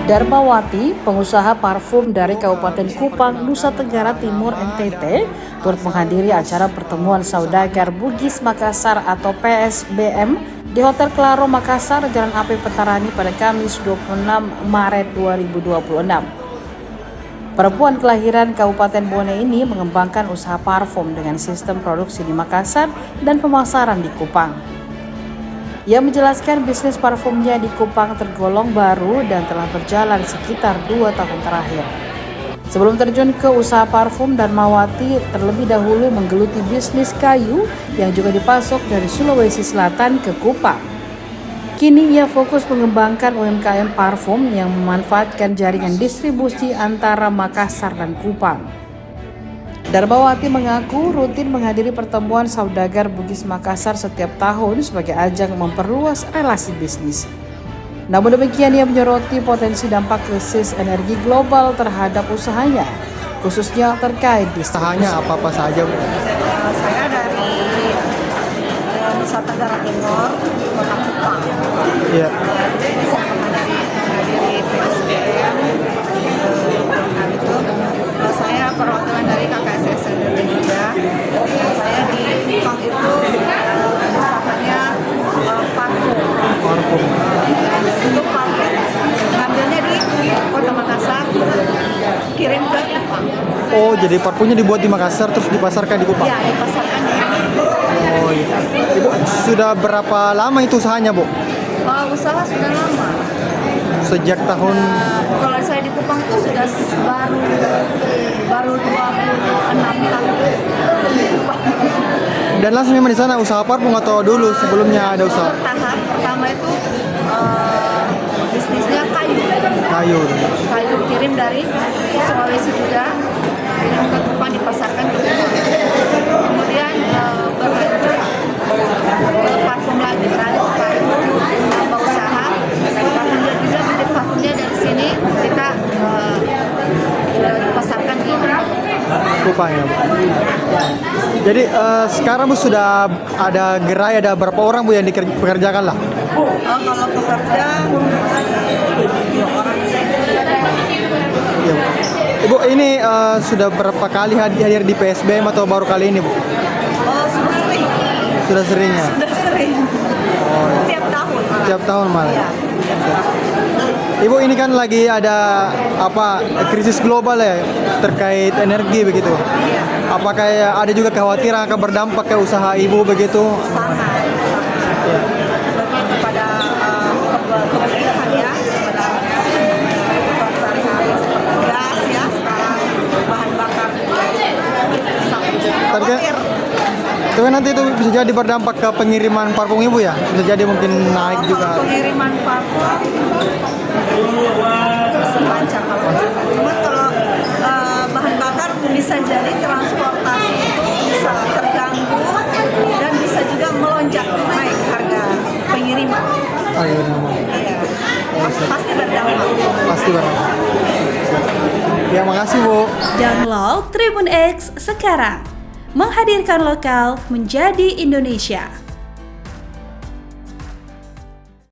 Darmawati, pengusaha parfum dari Kabupaten Kupang, Nusa Tenggara Timur NTT, turut menghadiri acara pertemuan saudagar Bugis Makassar atau PSBM di Hotel Claro Makassar, Jalan AP Petarani pada Kamis 26 Maret 2026. Perempuan kelahiran Kabupaten Bone ini mengembangkan usaha parfum dengan sistem produksi di Makassar dan pemasaran di Kupang. Ia menjelaskan bisnis parfumnya di Kupang tergolong baru dan telah berjalan sekitar 2 tahun terakhir. Sebelum terjun ke usaha parfum, Darmawati terlebih dahulu menggeluti bisnis kayu yang juga dipasok dari Sulawesi Selatan ke Kupang. Kini ia fokus mengembangkan UMKM parfum yang memanfaatkan jaringan distribusi antara Makassar dan Kupang. Darmawati mengaku rutin menghadiri pertemuan saudagar Bugis Makassar setiap tahun sebagai ajang memperluas relasi bisnis. Namun demikian, ia menyoroti potensi dampak krisis energi global terhadap usahanya, khususnya terkait distribusi. Usahanya apa-apa saja, Bu? Saya dari Nusa Tenggara Timur, Kota Kupang. Iya. Jadi saya menghadiri PSBM. Saya perwakilan dari KKSS Indonesia. Saya di Kupang itu usahanya parfum. Untuk parfum ngambilnya di Kota Makassar, kirim ke Kupang. Oh, jadi parfumnya dibuat di Makassar terus dipasarkan di Kupang? Ya, dipasarkan di Oh iya. Ibu, sudah berapa lama itu usahanya, Bu? usaha sudah lama. Sejak tahun... Kalau saya di Kupang itu sudah baru 26 tahun. Dan langsung memang di sana usaha parfum atau dulu sebelumnya ada usaha? Pertama itu bisnisnya Kayu. kayu kirim dari Sulawesi juga, kirim ke Kupang, dipasarkan ke Kupang. Kemudian berlanjut ke parfum lagi, beralih ke parfum, nambah usaha. Parfumnya juga bikin parfumnya dari sini kita pasarkan di Kupang ya, Bu. Jadi sekarang, Bu, sudah ada gerai, ada berapa orang, Bu, yang dipekerjakan lah? kalau pekerja Iya, Bu. Ibu, ini sudah berapa kali hadir di PSBM atau baru kali ini, Bu? sudah sering. Sudah seringnya? Sudah sering. Oh, Tiap tahun malah. tiap tahun malah. Iya. Ibu, ini kan lagi ada krisis global ya terkait energi begitu. Iya. Apakah ada juga kekhawatiran akan berdampak ke usaha Ibu begitu? Sangat. Ya. Lebih kepada kebutuhan ya sebenarnya. Kebutuhan sehari-hari seperti gas ya, sekarang bahan bakar sangat Tapi kan, khawatir. itu kan nanti itu bisa jadi berdampak ke pengiriman parfum Ibu ya? Bisa jadi mungkin naik juga. Kalau pengiriman parfum lancar kalau cuma kalau bahan bakar bisa jadi transportasi itu bisa terganggu dan bisa juga melonjak naik harga pengiriman. Oh, iya, Iya. Pasti berdampak. pasti berdampak. Ya, makasih, Bu. Download Tribun X sekarang. Menghadirkan lokal menjadi Indonesia.